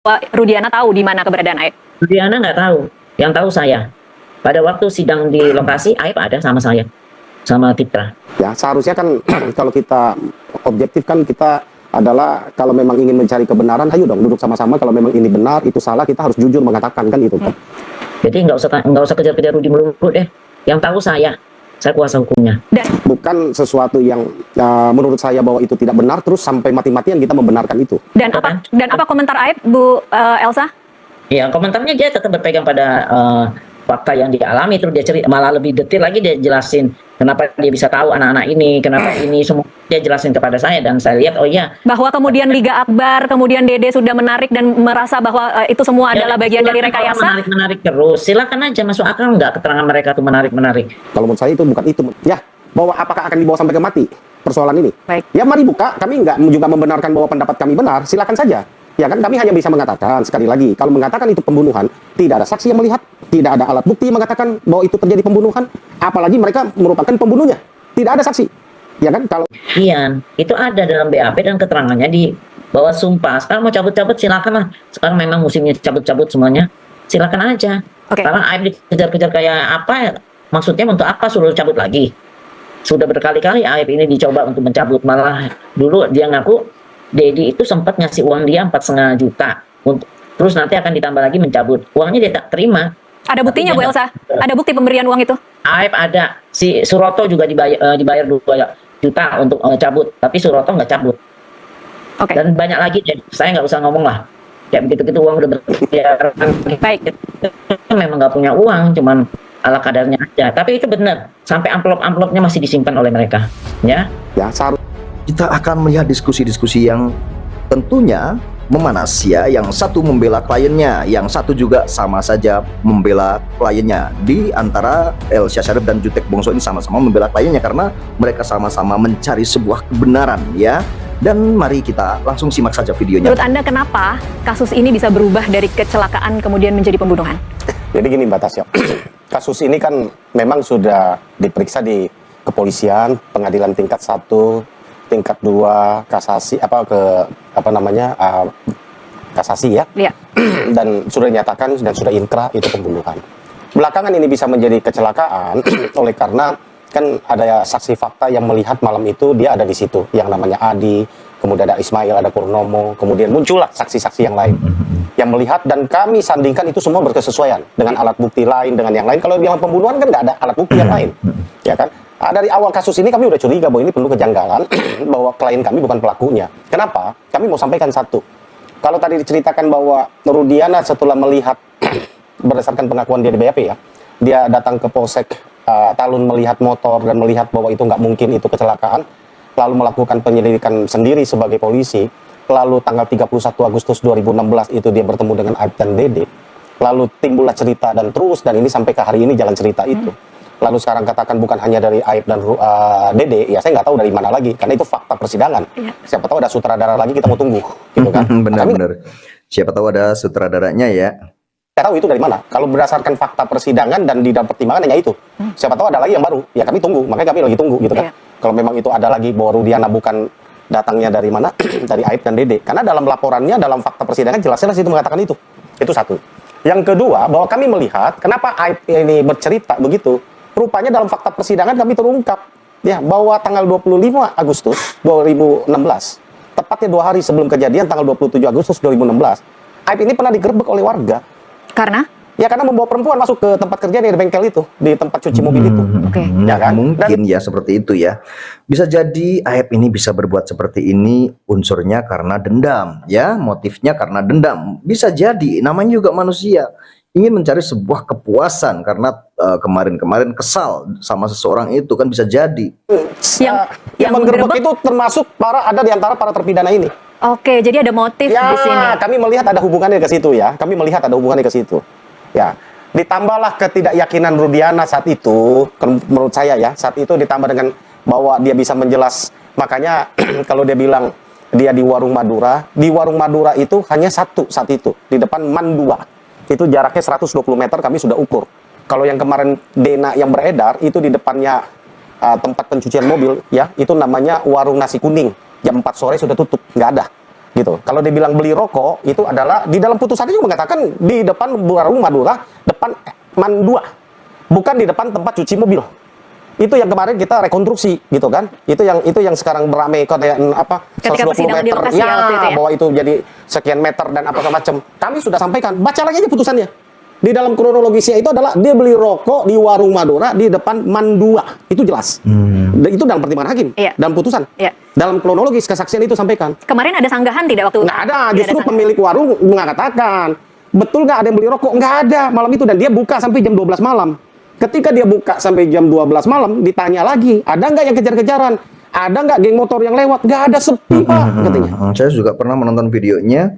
Rudiana tahu di mana keberadaan Aib? Rudiana nggak tahu, yang tahu saya. Pada waktu sidang di lokasi, Aib ada sama saya, sama Citra. Ya, seharusnya kan kalau kita objektif kan kita adalah kalau memang ingin mencari kebenaran, ayo dong duduk sama-sama. Kalau memang ini benar, itu salah, kita harus jujur mengatakan kan itu kan. Jadi nggak usah kejar-kejar Rudi melulu deh. Yang tahu saya kuasa hukumnya. Bukan sesuatu yang menurut saya bahwa itu tidak benar, terus sampai mati-matian kita membenarkan itu. Dan apa komentar Aib, Bu Elsa? Ya, komentarnya dia tetap berpegang pada fakta yang dialami, terus dia cerita malah lebih detail lagi, dia jelasin kenapa dia bisa tahu anak-anak ini, kenapa ini semua dia jelasin kepada saya, dan saya lihat oh iya, bahwa kemudian Liga Akbar, kemudian Dede sudah menarik dan merasa bahwa itu semua adalah bagian dari rekayasa. Menarik terus, silakan aja, masuk akal nggak keterangan mereka tuh menarik. Kalau menurut saya itu bukan itu ya, bahwa apakah akan dibawa sampai ke mati persoalan ini. Baik. Ya mari buka, kami nggak juga membenarkan bahwa pendapat kami benar, silakan saja. Ya kan, kami hanya bisa mengatakan, sekali lagi, kalau mengatakan itu pembunuhan, tidak ada saksi yang melihat, tidak ada alat bukti yang mengatakan bahwa itu terjadi pembunuhan, apalagi mereka merupakan pembunuhnya, tidak ada saksi. Ya kan, kalau itu ada dalam BAP dan keterangannya di bawah sumpah. Sekarang mau cabut-cabut silakan lah, sekarang memang musimnya cabut-cabut semuanya, silakan aja. Sekarang Aib dikejar-kejar kayak apa ya? Maksudnya untuk apa suruh cabut lagi? Sudah berkali-kali Aib ini dicoba untuk mencabut, malah dulu dia ngaku Dedi itu sempat ngasih uang dia 4,5 juta untuk, terus nanti akan ditambah lagi mencabut uangnya, dia tak terima. Ada buktinya Bu Elsa? Ada bukti pemberian uang itu? Aib ada, si Suroto juga dibayar 2 juta untuk cabut, tapi Suroto nggak cabut. Dan banyak lagi, saya nggak usah ngomong lah, kayak begitu-begitu uang udah berbayar. Baik, memang nggak punya uang, cuman ala kadarnya aja. Tapi itu benar, sampai amplop-amplopnya masih disimpan oleh mereka, ya. Kita akan melihat diskusi-diskusi yang tentunya memanas ya, yang satu membela kliennya, yang satu juga sama saja membela kliennya. Di antara Elsa Sharif dan Jutek Bongso ini sama-sama membela kliennya karena mereka sama-sama mencari sebuah kebenaran ya. Dan mari kita langsung simak saja videonya. Menurut Anda kenapa kasus ini bisa berubah dari kecelakaan kemudian menjadi pembunuhan? Jadi gini Mbak Tasya, kasus ini kan memang sudah diperiksa di kepolisian, pengadilan tingkat 1, tingkat 2, kasasi kasasi ya. Dan sudah dinyatakan dan sudah inkrah itu pembunuhan. Belakangan ini bisa menjadi kecelakaan oleh karena kan ada saksi fakta yang melihat malam itu dia ada di situ, yang namanya Adi, kemudian ada Ismail, ada Purnomo, kemudian muncullah saksi-saksi yang lain yang melihat, dan kami sandingkan itu semua berkesesuaian dengan alat bukti lain, dengan yang lain. Kalau yang pembunuhan kan nggak ada alat bukti yang lain, ya kan? Dari awal kasus ini kami udah curiga bahwa ini penuh kejanggalan, bahwa klien kami bukan pelakunya. Kenapa? Kami mau sampaikan satu. Kalau tadi diceritakan bahwa Rudiana setelah melihat, berdasarkan pengakuan dia di BAP ya, dia datang ke Polsek Talun melihat motor dan melihat bahwa itu nggak mungkin itu kecelakaan, lalu melakukan penyelidikan sendiri sebagai polisi, lalu tanggal 31 Agustus 2016 itu dia bertemu dengan Aib dan Dede, lalu timbullah cerita dan terus, dan ini sampai ke hari ini jalan cerita itu. Lalu sekarang katakan bukan hanya dari Aib dan Dede, ya saya nggak tahu dari mana lagi, karena itu fakta persidangan. Siapa tahu ada sutradara lagi, kita mau tunggu, gitu kan? Benar-benar. Siapa tahu ada sutradaranya ya. Saya tahu itu dari mana. Kalau berdasarkan fakta persidangan dan di dalam pertimbangan hanya itu. Siapa tahu ada lagi yang baru, ya kami tunggu. Makanya kami lagi tunggu, gitu kan? Kalau memang itu ada lagi bahwa Rudiana bukan datangnya dari mana, dari Aib dan Dede. Karena dalam laporannya, dalam fakta persidangan jelas-jelas itu mengatakan itu. Itu satu. Yang kedua, bahwa kami melihat kenapa Aib ini bercerita begitu. Rupanya dalam fakta persidangan kami terungkap ya bahwa tanggal 25 Agustus 2016, tepatnya 2 hari sebelum kejadian tanggal 27 Agustus 2016, Aib ini pernah digerebek oleh warga. Karena? Ya karena membawa perempuan masuk ke tempat kerjanya di bengkel itu, di tempat cuci mobil itu. Ya kan? Mungkin ya seperti itu ya. Bisa jadi Aib ini bisa berbuat seperti ini unsurnya karena dendam ya, motifnya karena dendam. Bisa jadi, namanya juga manusia, ingin mencari sebuah kepuasan karena kemarin-kemarin kesal sama seseorang itu kan bisa jadi. Yang menggerebek itu termasuk ada di antara para terpidana ini. Oke, jadi ada motif ya, di sini. Kami melihat ada hubungannya ke situ ya. Kami melihat ada hubungannya ke situ. Ya, ditambahlah ketidakyakinan Rudiana saat itu, menurut saya ya, saat itu ditambah dengan bahwa dia bisa menjelas. Makanya kalau dia bilang dia di warung Madura itu hanya satu saat itu, di depan MAN 2. Itu jaraknya 120 meter kami sudah ukur. Kalau yang kemarin Dena yang beredar itu di depannya tempat pencucian mobil ya, itu namanya warung nasi kuning. Jam 4 sore sudah tutup, nggak ada gitu. Kalau dia bilang beli rokok, itu adalah di dalam putusannya juga mengatakan di depan warung Madura, depan MAN 2, bukan di depan tempat cuci mobil. Itu yang kemarin kita rekonstruksi gitu kan. Itu yang sekarang beramai kayak apa, Ketika 120 persidangan di meter lokasi waktu itu ya. bahwa itu jadi sekian meter dan apa macam. Kami sudah sampaikan, baca lagi aja putusannya. Di dalam kronologisnya itu adalah dia beli rokok di warung Madura di depan MAN 2. Itu jelas. Itu dalam pertimbangan hakim, Iya. dalam putusan. Iya. Dalam kronologis kesaksian itu sampaikan. Kemarin ada sanggahan tidak waktu? Nggak ada, Tidak justru sanggahan. pemilik warung mengatakan, betul nggak ada yang beli rokok? Nggak ada malam itu, dan dia buka sampai jam 12 malam. Ketika dia buka sampai jam 12 malam, ditanya lagi, ada nggak yang kejar-kejaran? Ada nggak geng motor yang lewat? Nggak ada, sepi Pak, katanya. Saya juga pernah menonton videonya,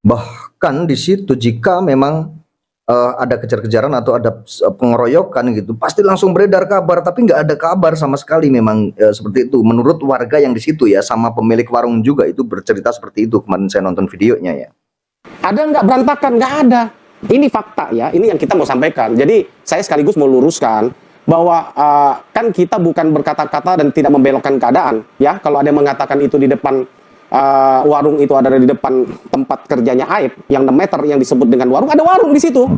bahkan di situ jika memang ada kejar-kejaran atau ada pengeroyokan gitu, pasti langsung beredar kabar, tapi nggak ada kabar sama sekali memang seperti itu. Menurut warga yang di situ ya, sama pemilik warung juga itu bercerita seperti itu. Kemarin saya nonton videonya ya. Ada nggak berantakan? Nggak ada. Ini fakta ya, ini yang kita mau sampaikan. Jadi saya sekaligus mau luruskan bahwa kan kita bukan berkata-kata dan tidak membelokkan keadaan ya. Kalau ada yang mengatakan itu di depan warung itu ada di depan tempat kerjanya Aib yang 6 meter yang disebut dengan warung, ada warung di situ.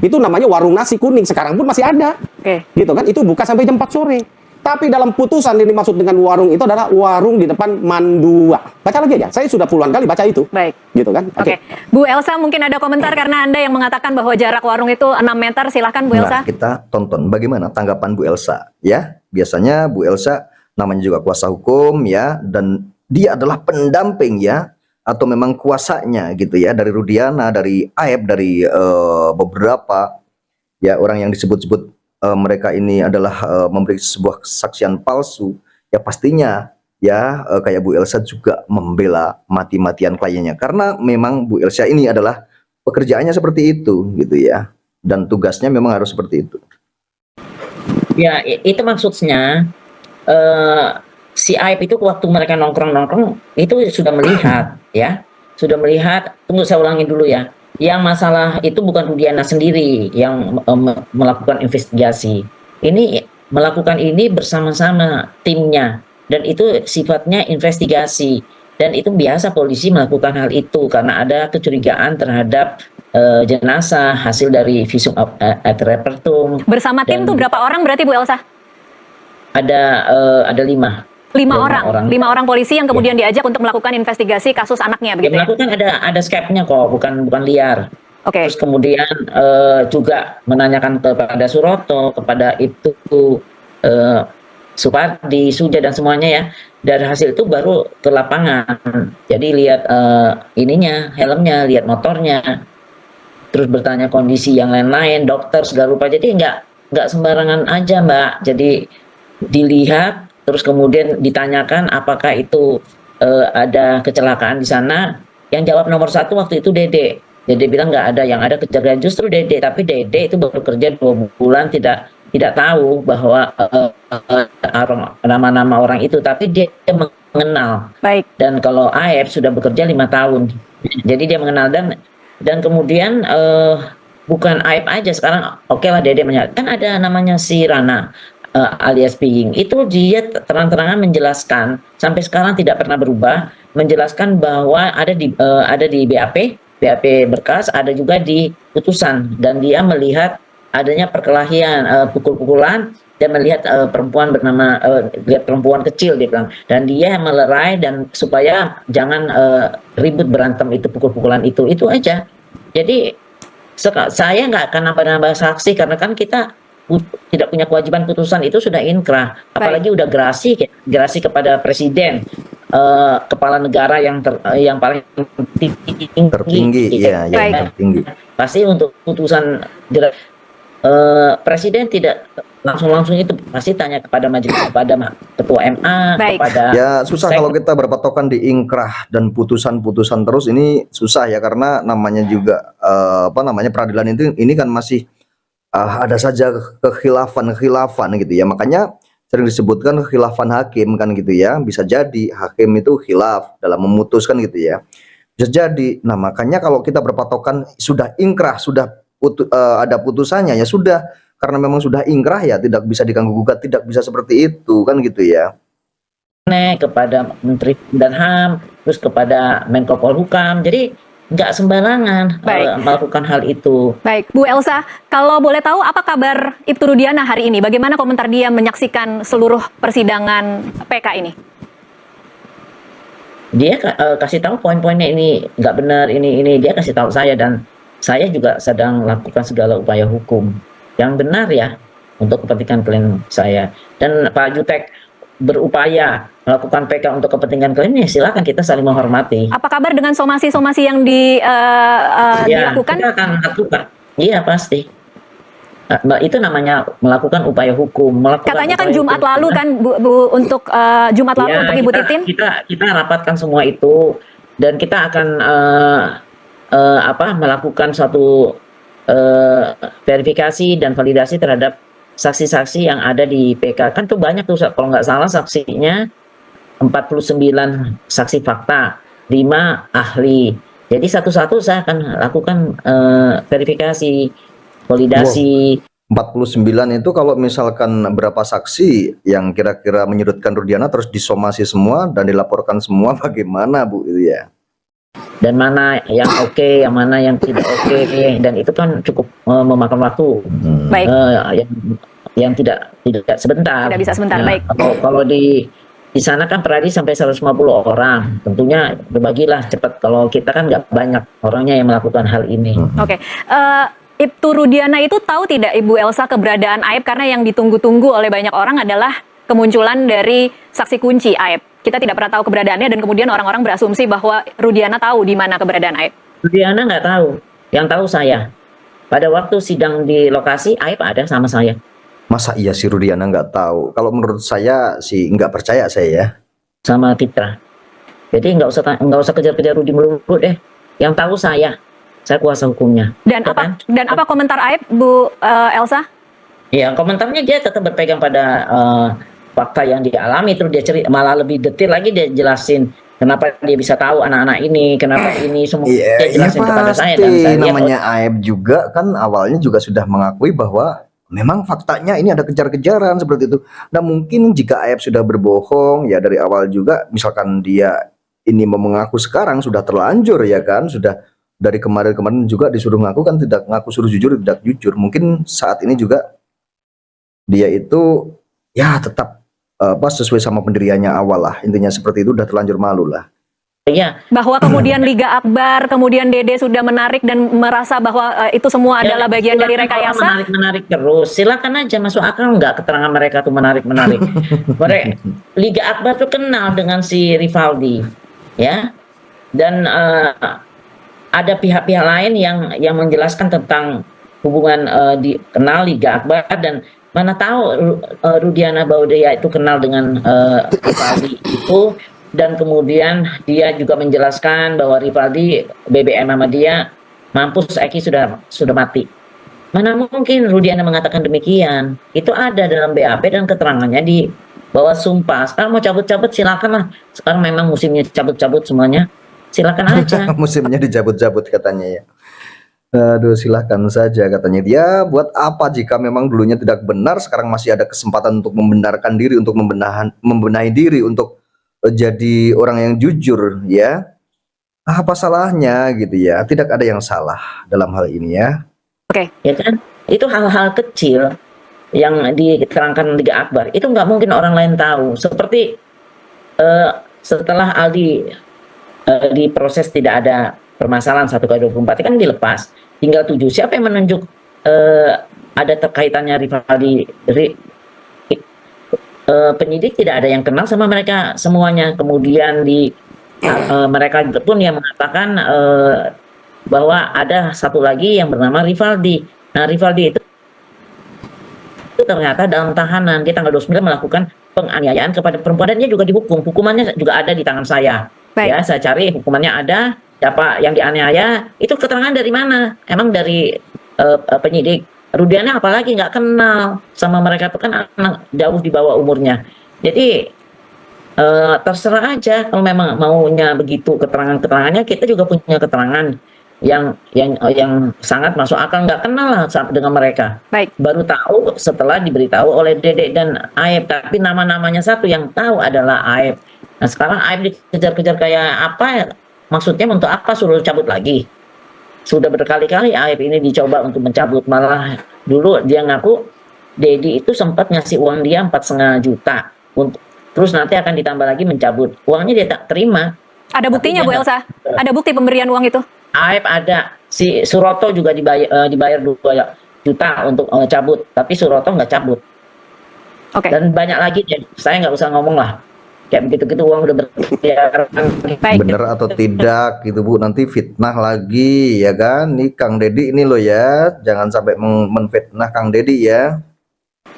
Itu namanya warung nasi kuning, sekarang pun masih ada. Oke. Gitu kan, itu buka sampai jam 4 sore. Tapi dalam putusan yang dimaksud dengan warung itu adalah warung di depan MAN 2. Baca lagi aja, saya sudah puluhan kali baca itu. Baik. Gitu kan. Oke. Bu Elsa mungkin ada komentar karena Anda yang mengatakan bahwa jarak warung itu 6 meter. Silahkan Bu Elsa. Nah, kita tonton bagaimana tanggapan Bu Elsa ya. Biasanya Bu Elsa namanya juga kuasa hukum ya, dan dia adalah pendamping ya, atau memang kuasanya gitu ya, dari Rudiana, dari Aib, dari beberapa ya orang yang disebut-sebut mereka ini adalah memberi sebuah kesaksian palsu. Ya pastinya ya kayak Bu Elsa juga membela mati-matian kliennya, karena memang Bu Elsa ini adalah pekerjaannya seperti itu gitu ya, dan tugasnya memang harus seperti itu. Ya, itu maksudnya si Aib itu waktu mereka nongkrong-nongkrong itu sudah melihat ya, sudah melihat. Tunggu saya ulangi dulu ya. Yang masalah itu bukan Rudiana sendiri yang melakukan investigasi. Ini melakukan ini bersama-sama timnya, dan itu sifatnya investigasi, dan itu biasa polisi melakukan hal itu karena ada kecurigaan terhadap jenazah hasil dari visum et repertum. Bersama tim tuh berapa orang berarti Bu Elsa? Ada 5. 5 orang. 5 orang polisi yang kemudian diajak untuk melakukan investigasi kasus anaknya begitu ya? Melakukan ada Skype-nya kok, bukan liar. Oke. Terus kemudian juga menanyakan kepada Suroto, kepada itu Supardi, Suja dan semuanya ya. Dari hasil itu baru ke lapangan. Jadi lihat ininya, helmnya, lihat motornya. Terus bertanya kondisi yang lain-lain, dokter segala rupa. Jadi nggak sembarangan aja Mbak. Jadi dilihat, terus kemudian ditanyakan apakah itu ada kecelakaan di sana. Yang jawab nomor 1 waktu itu Dede. Dede bilang nggak ada, yang ada kecelakaan justru Dede. Tapi Dede itu baru kerja 2 bulan, tidak tahu bahwa nama-nama orang itu. Tapi dia mengenal. Baik. Dan kalau Aib sudah bekerja 5 tahun. Jadi dia mengenal, dan kemudian bukan Aib aja sekarang. Oke lah Dede menyatakan ada namanya si Rana. Alias Piying itu dia terang-terangan menjelaskan sampai sekarang tidak pernah berubah, menjelaskan bahwa ada di BAP berkas, ada juga di putusan, dan dia melihat adanya perkelahian, pukul-pukulan, dan melihat perempuan bernama lihat perempuan kecil dia bilang, dan dia melerai dan supaya jangan ribut berantem itu, pukul-pukulan itu aja. Jadi saya nggak akan nambah saksi karena kan kita tidak punya kewajiban. Putusan itu sudah inkrah, apalagi udah gerasi kepada presiden, kepala negara yang paling tertinggi ya, yang tertinggi. Pasti untuk putusan presiden tidak langsung itu pasti tanya kepada majelis, kepada ketua MA. Baik. Kepada ya susah kalau kita berpatokan di inkrah dan putusan-putusan terus, ini susah ya, karena namanya juga peradilan itu ini kan masih ada saja kekhilafan gitu ya. Makanya sering disebutkan kekhilafan hakim kan gitu ya. Bisa jadi hakim itu khilaf dalam memutuskan gitu ya. Bisa jadi. Nah makanya kalau kita berpatokan sudah inkrah, sudah ada putusannya, ya sudah. Karena memang sudah inkrah ya tidak bisa diganggu gugat, tidak bisa seperti itu kan gitu ya. kepada Menteri dan HAM, terus kepada Menko Polhukam. Jadi nggak sembarangan melakukan hal itu. Baik, Bu Elsa, kalau boleh tahu apa kabar Ibtu Rudiana hari ini? Bagaimana komentar dia menyaksikan seluruh persidangan PK ini? Dia kasih tahu poin-poinnya ini nggak benar, ini dia kasih tahu saya, dan saya juga sedang lakukan segala upaya hukum yang benar ya untuk kepentingan klien saya. Dan Pak Jutek berupaya melakukan PK untuk kepentingan kliennya, silakan, kita saling menghormati. Apa kabar dengan somasi-somasi yang Ya, dilakukan? kita akan lakukan. Iya pasti. Itu namanya melakukan upaya hukum. Katanya kan Jumat lalu kan Bu untuk Jumat lalu Ya, untuk Ibu Titin. Kita rapatkan semua itu, dan kita akan melakukan suatu verifikasi dan validasi terhadap saksi-saksi yang ada di PK. Kan tuh banyak tuh, kalau nggak salah saksinya 49 saksi fakta, 5 ahli. Jadi satu-satu saya akan lakukan verifikasi, validasi. 49 itu kalau misalkan berapa saksi yang kira-kira menyudutkan Rudiana terus disomasi semua dan dilaporkan semua, bagaimana Bu itu ya? Dan mana yang oke, yang mana yang tidak oke, dan itu kan cukup memakan waktu. Baik. Yang tidak sebentar. Tidak bisa sebentar, baik. Kalau di sana kan per hari sampai 150 orang, tentunya berbagilah cepat. Kalau kita kan nggak banyak orangnya yang melakukan hal ini. Oke. Ibtu Rudiana itu tahu tidak Ibu Elsa keberadaan Aib, karena yang ditunggu-tunggu oleh banyak orang adalah kemunculan dari saksi kunci Aib. Kita tidak pernah tahu keberadaannya, dan kemudian orang-orang berasumsi bahwa Rudiana tahu di mana keberadaan Aib. Rudiana nggak tahu, yang tahu saya. Pada waktu sidang di lokasi, Aib ada sama saya. Masa iya si Rudiana nggak tahu? Kalau menurut saya sih nggak percaya saya ya. Sama Fitra. Jadi nggak usah kejar-kejar Rudi melulu deh. Yang tahu saya kuasa hukumnya. Dan apa komentar Aib, Bu Elsa? Ya, komentarnya dia tetap berpegang pada fakta yang dialami, terus dia cerita malah lebih detail lagi, dia jelasin kenapa dia bisa tahu anak-anak ini, kenapa ini semua dia jelasin kepada saya, dan saya namanya Aib juga kan awalnya juga sudah mengakui bahwa memang faktanya ini ada kejar-kejaran seperti itu. Nah mungkin jika Aib sudah berbohong ya dari awal juga, misalkan dia ini mau mengaku sekarang sudah terlanjur ya kan, sudah dari kemarin-kemarin juga disuruh ngaku kan tidak ngaku, suruh jujur tidak jujur. Mungkin saat ini juga dia itu ya tetap sesuai sama pendiriannya awal lah, intinya seperti itu, udah terlanjur malu lah. Iya. Bahwa kemudian Liga Akbar, kemudian Dede sudah menarik dan merasa bahwa itu semua adalah bagian dari rekayasa. Menarik terus, silakan aja, masuk akal nggak keterangan mereka tuh menarik. Mereka Liga Akbar tuh kenal dengan si Rivaldi, ya, dan ada pihak-pihak lain yang menjelaskan tentang hubungan dikenal Liga Akbar, dan mana tahu Rudiana Baudaya itu kenal dengan Rivaldi itu, dan kemudian dia juga menjelaskan bahwa Rivaldi BBM sama dia mampus, Eki sudah mati. Mana mungkin Rudiana mengatakan demikian? Itu ada dalam BAP dan keterangannya di bawah sumpah. Sekarang mau cabut-cabut silakan lah. Sekarang memang musimnya cabut-cabut semuanya. Silakan aja. Musimnya dijabut-jabut katanya ya. Aduh, silahkan saja katanya. Dia buat apa jika memang dulunya tidak benar, sekarang masih ada kesempatan untuk membenarkan diri, untuk membenahi diri, untuk jadi orang yang jujur ya. Apa salahnya gitu ya? Tidak ada yang salah dalam hal ini ya. Oke. Ya kan? Itu hal-hal kecil yang diterangkan Liga Akbar. Itu nggak mungkin orang lain tahu. Seperti setelah Aldi diproses tidak ada permasalahan 1x24 kan dilepas, tinggal 7. Siapa yang menunjuk ada terkaitannya Rivaldi? Penyidik tidak ada yang kenal sama mereka semuanya. Kemudian mereka pun yang mengatakan bahwa ada satu lagi yang bernama Rivaldi. Nah, Rivaldi itu ternyata dalam tahanan di tanggal 29 melakukan penganiayaan kepada perempuan, dan dia juga dihukum. Hukumannya juga ada di tangan saya. Baik. Ya, saya cari hukumannya ada. Siapa yang dianiaya, itu keterangan dari mana? Emang dari penyidik. Rudiana apalagi nggak kenal sama mereka, itu kan anak jauh di bawah umurnya. Jadi terserah aja kalau memang maunya begitu keterangannya. Kita juga punya keterangan yang sangat masuk akal, nggak kenal lah dengan mereka. Baik. Baru tahu setelah diberitahu oleh Dedek dan Aep, tapi nama-namanya satu yang tahu adalah Aep. Nah sekarang Aep dikejar-kejar kayak apa ya? Maksudnya untuk apa suruh cabut lagi? Sudah berkali-kali Aep ini dicoba untuk mencabut, malah dulu dia ngaku Dedi itu sempat ngasih uang dia 4,5 juta untuk, terus nanti akan ditambah lagi mencabut. Uangnya dia tak terima. Ada buktinya Bu Elsa? Ada bukti pemberian uang itu? Aep ada, si Suroto juga dibayar 2 juta untuk cabut, tapi Suroto nggak cabut. Oke. Dan banyak lagi, saya nggak usah ngomong lah. Kayak begitu-gitu uang udah berkeliaran. Baik. Bener atau tidak gitu Bu, nanti fitnah lagi ya kan. Nih Kang Dedi ini loh ya, jangan sampai menfitnah Kang Dedi ya.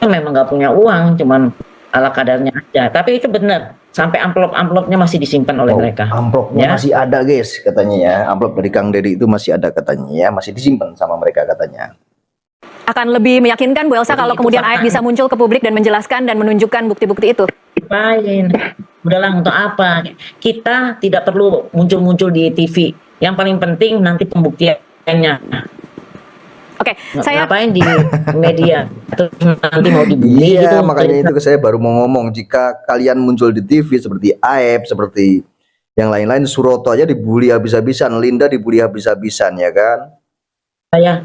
Memang nggak punya uang, cuman ala kadarnya aja. Tapi itu benar, sampai amplop-amplopnya masih disimpan oleh mereka. Amplopnya Ya. masih ada guys katanya ya, amplop dari Kang Dedi itu masih ada katanya ya, masih disimpan sama mereka katanya. Akan lebih meyakinkan Bu Elsa kalau kemudian Aep bisa muncul ke publik dan menjelaskan dan menunjukkan bukti-bukti itu? Ngapain? Udahlah, untuk apa? Kita tidak perlu muncul-muncul di TV. Yang paling penting nanti pembuktiannya. Oke, saya Ngapain di media? Terus nanti mau dibully Iya, gitu. makanya itu saya baru mau ngomong, jika kalian muncul di TV seperti Aep, seperti yang lain-lain, Suroto aja dibully habis-habisan, Linda dibully habis-habisan ya kan. Saya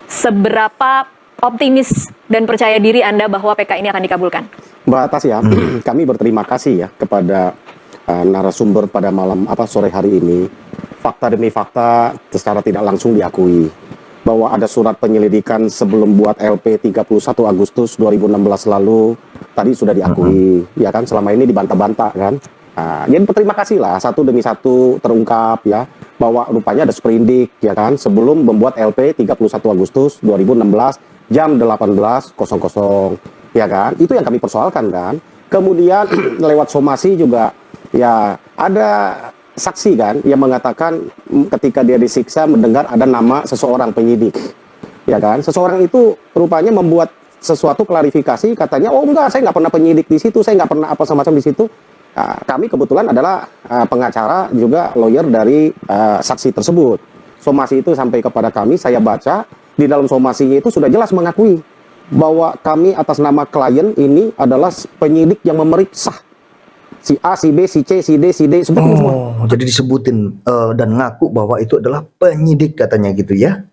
seberapa optimis dan percaya diri Anda bahwa PK ini akan dikabulkan? Mbak Tasya, kami berterima kasih ya kepada narasumber pada sore hari ini. Fakta demi fakta secara tidak langsung diakui bahwa ada surat penyelidikan sebelum buat LP 31 Agustus 2016 lalu tadi sudah diakui, ya kan, selama ini dibantah-bantah kan. Jadi berterima kasih lah, satu demi satu terungkap ya bahwa rupanya ada sprindik ya kan sebelum membuat LP 31 Agustus 2016 jam 18.00 ya kan, itu yang kami persoalkan kan. Kemudian lewat somasi juga ya ada saksi kan yang mengatakan ketika dia disiksa mendengar ada nama seseorang penyidik ya kan, seseorang itu rupanya membuat sesuatu klarifikasi, katanya oh enggak, saya nggak pernah penyidik di situ, saya nggak pernah apa semacam di situ. Kami kebetulan adalah pengacara juga lawyer dari saksi tersebut. Somasi itu sampai kepada kami, saya baca di dalam somasinya itu sudah jelas mengakui bahwa kami atas nama klien ini adalah penyidik yang memeriksa si A, si B, si C, si D, seperti semua. Jadi disebutin dan ngaku bahwa itu adalah penyidik katanya gitu ya.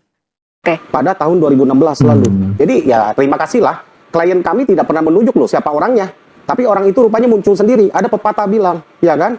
Oke. Pada tahun 2016 lalu. Jadi ya terima kasih lah. Klien kami tidak pernah menunjuk loh siapa orangnya. Tapi orang itu rupanya muncul sendiri. Ada pepatah bilang, ya kan?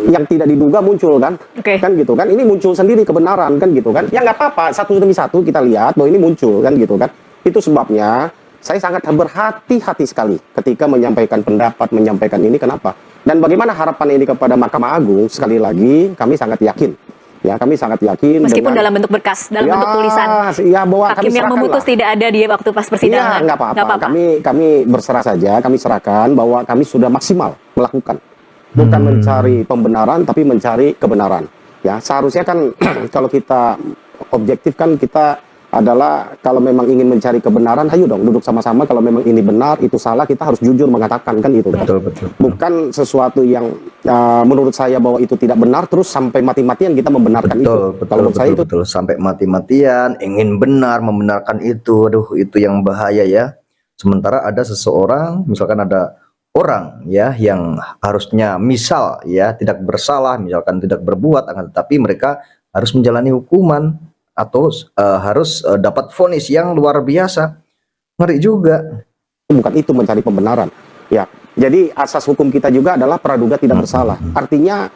Yang tidak diduga muncul kan? Kan gitu kan? Ini muncul sendiri kebenaran kan gitu kan? Ya nggak apa-apa. Satu demi satu kita lihat bahwa ini muncul kan gitu kan? Itu sebabnya saya sangat berhati-hati sekali ketika menyampaikan pendapat, menyampaikan ini. Kenapa? Dan bagaimana harapan ini kepada Mahkamah Agung? Sekali lagi, kami sangat yakin. Ya, kami sangat yakin. Meskipun dalam bentuk berkas, dalam bentuk tulisan. Ya, bahwa hakim yang memutus lah. Tidak ada di waktu pas persidangan. Ya, nggak apa-apa. Kami berserah saja. Kami serahkan bahwa kami sudah maksimal melakukan. Bukan mencari pembenaran, tapi mencari kebenaran. Ya, seharusnya kan kalau kita objektif kan kita adalah kalau memang ingin mencari kebenaran, ayo dong duduk sama-sama. Kalau memang ini benar, itu salah, kita harus jujur mengatakan kan itu. Betul. Bukan sesuatu yang menurut saya bahwa itu tidak benar, terus sampai mati-matian kita membenarkan itu. Kalau menurut saya itu sampai mati-matian ingin benar membenarkan itu, aduh itu yang bahaya ya. Sementara ada seseorang, misalkan ada orang ya yang harusnya misal ya tidak bersalah, misalkan tidak berbuat, tetapi mereka harus menjalani hukuman atau harus dapat vonis yang luar biasa. Ngeri juga. Bukan itu mencari pembenaran. Ya, jadi asas hukum kita juga adalah praduga tidak bersalah. Artinya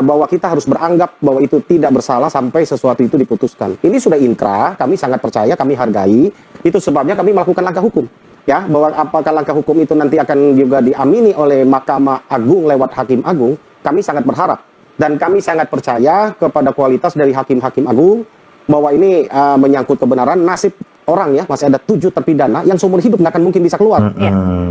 bahwa kita harus beranggap bahwa itu tidak bersalah sampai sesuatu itu diputuskan. Ini sudah inkrah, kami sangat percaya, kami hargai. Itu sebabnya kami melakukan langkah hukum. Ya, bahwa apakah langkah hukum itu nanti akan juga diamini oleh Mahkamah Agung lewat Hakim Agung, kami sangat berharap. Dan kami sangat percaya kepada kualitas dari Hakim-Hakim Agung, bahwa ini menyangkut kebenaran nasib orang ya, masih ada 7 terpidana yang seumur hidup nggak akan mungkin bisa keluar.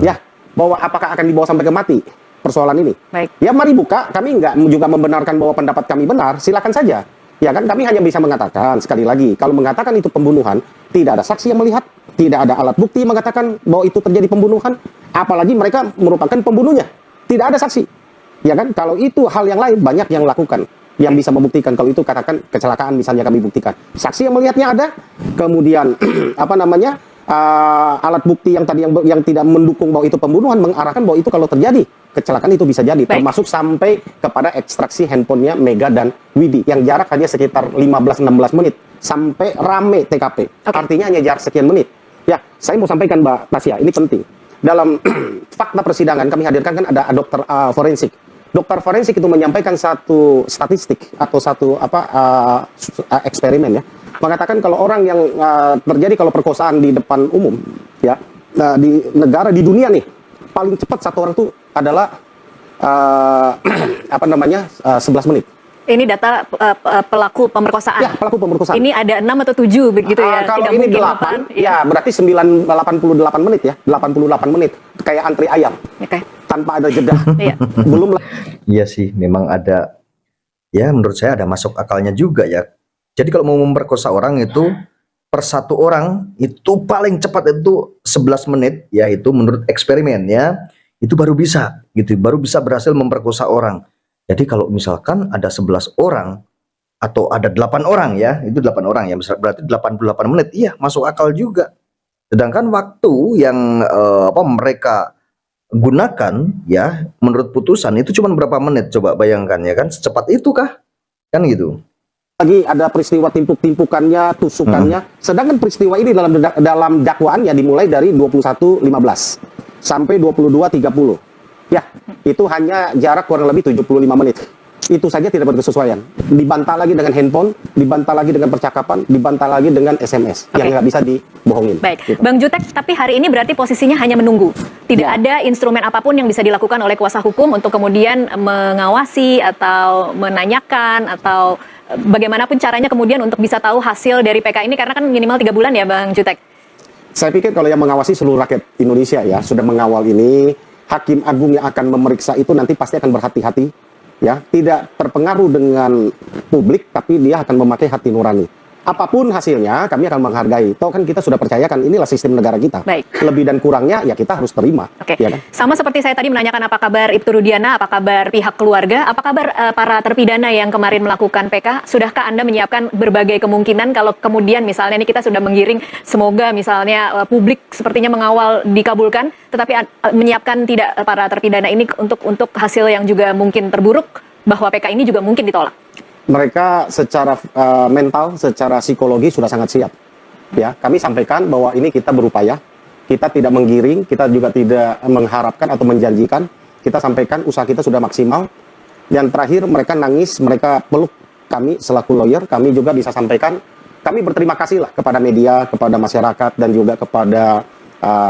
Ya, bahwa apakah akan dibawa sampai ke mati persoalan ini. Baik. Ya mari buka, kami nggak juga membenarkan bahwa pendapat kami benar, silakan saja. Ya kan, kami hanya bisa mengatakan, sekali lagi, kalau mengatakan itu pembunuhan, tidak ada saksi yang melihat, tidak ada alat bukti yang mengatakan bahwa itu terjadi pembunuhan, apalagi mereka merupakan pembunuhnya. Tidak ada saksi. Ya kan, kalau itu hal yang lain banyak yang lakukan, yang bisa membuktikan kalau itu katakan kecelakaan misalnya kami buktikan. Saksi yang melihatnya ada, kemudian apa namanya alat bukti yang tadi yang tidak mendukung bahwa itu pembunuhan mengarahkan bahwa itu kalau terjadi kecelakaan itu bisa jadi. Baik. Termasuk sampai kepada ekstraksi handphonenya Mega dan Widi yang jarak hanya sekitar 15-16 menit sampai rame TKP. Artinya hanya jarak sekian menit. Ya, saya mau sampaikan Mbak Tasya, ini penting. Dalam fakta persidangan kami hadirkan kan ada dokter forensik. Dokter forensik itu menyampaikan satu statistik atau satu eksperimen ya, mengatakan kalau orang yang terjadi kalau perkosaan di depan umum ya, di negara di dunia nih paling cepat satu orang itu adalah 11 menit. Ini data pelaku pemerkosaan. Ya, pelaku pemerkosaan. Ini ada 6 atau 7 begitu ya? Kalau Tidak ini mungkin 8, 8, ya berarti 88 menit ya. 88 menit. Kayak antri ayam. Oke. Tanpa ada jeda. Iya. Belum Iya sih, memang ada, ya menurut saya ada masuk akalnya juga ya. Jadi kalau mau memperkosa orang itu per satu orang itu paling cepat itu 11 menit ya, itu menurut eksperimen ya, itu baru bisa gitu, baru bisa berhasil memperkosa orang. Jadi kalau misalkan ada 11 orang atau ada 8 orang ya, itu 8 orang ya, berarti 88 menit, iya masuk akal juga. Sedangkan waktu yang mereka gunakan ya menurut putusan itu cuma berapa menit, coba bayangkan ya kan, secepat itu kah? Kan gitu. lagi ada peristiwa timpuk-timpukannya, tusukannya. Sedangkan peristiwa ini dalam dakwaannya dimulai dari 21.15 sampai 22.30. Ya, itu hanya jarak kurang lebih 75 menit. Itu saja tidak berkesesuaian. Dibantah lagi dengan handphone, dibantah lagi dengan percakapan, dibantah lagi dengan SMS yang nggak bisa dibohongin. Baik, Gitu. Bang Jutek, tapi hari ini berarti posisinya hanya menunggu. Tidak Ya. ada instrumen apapun yang bisa dilakukan oleh kuasa hukum untuk kemudian mengawasi atau menanyakan atau bagaimanapun caranya kemudian untuk bisa tahu hasil dari PK ini, karena kan minimal 3 bulan ya Bang Jutek. Saya pikir kalau yang mengawasi seluruh rakyat Indonesia ya sudah mengawal ini, Hakim Agung yang akan memeriksa itu nanti pasti akan berhati-hati, ya, tidak terpengaruh dengan publik, tapi dia akan memakai hati nurani. Apapun hasilnya, kami akan menghargai. Toh kan kita sudah percayakan inilah sistem negara kita. Baik. Lebih dan kurangnya ya kita harus terima. Oke, Ya kan? sama seperti saya tadi menanyakan apa kabar Ibtu Rudiana, apa kabar pihak keluarga, apa kabar para terpidana yang kemarin melakukan PK? Sudahkah Anda menyiapkan berbagai kemungkinan kalau kemudian misalnya ini kita sudah menggiring, semoga misalnya publik sepertinya mengawal dikabulkan, tetapi menyiapkan tidak para terpidana ini untuk hasil yang juga mungkin terburuk, bahwa PK ini juga mungkin ditolak? Mereka secara mental, secara psikologi sudah sangat siap. Ya, kami sampaikan bahwa ini kita berupaya, kita tidak menggiring, kita juga tidak mengharapkan atau menjanjikan. Kita sampaikan usaha kita sudah maksimal. Dan terakhir mereka nangis, mereka peluk kami selaku lawyer. Kami juga bisa sampaikan, kami berterima kasih lah kepada media, kepada masyarakat, dan juga kepada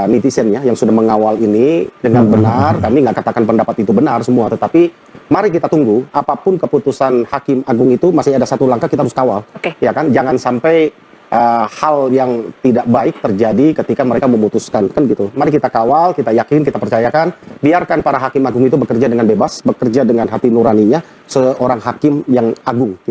netizen ya yang sudah mengawal ini dengan benar. Kami nggak katakan pendapat itu benar semua, tetapi mari kita tunggu apapun keputusan Hakim Agung itu, masih ada satu langkah kita harus kawal. Oke. Ya kan, jangan sampai hal yang tidak baik terjadi ketika mereka memutuskan, kan gitu. Mari kita kawal, kita yakin, kita percayakan, biarkan para Hakim Agung itu bekerja dengan bebas, bekerja dengan hati nuraninya, seorang hakim yang agung gitu.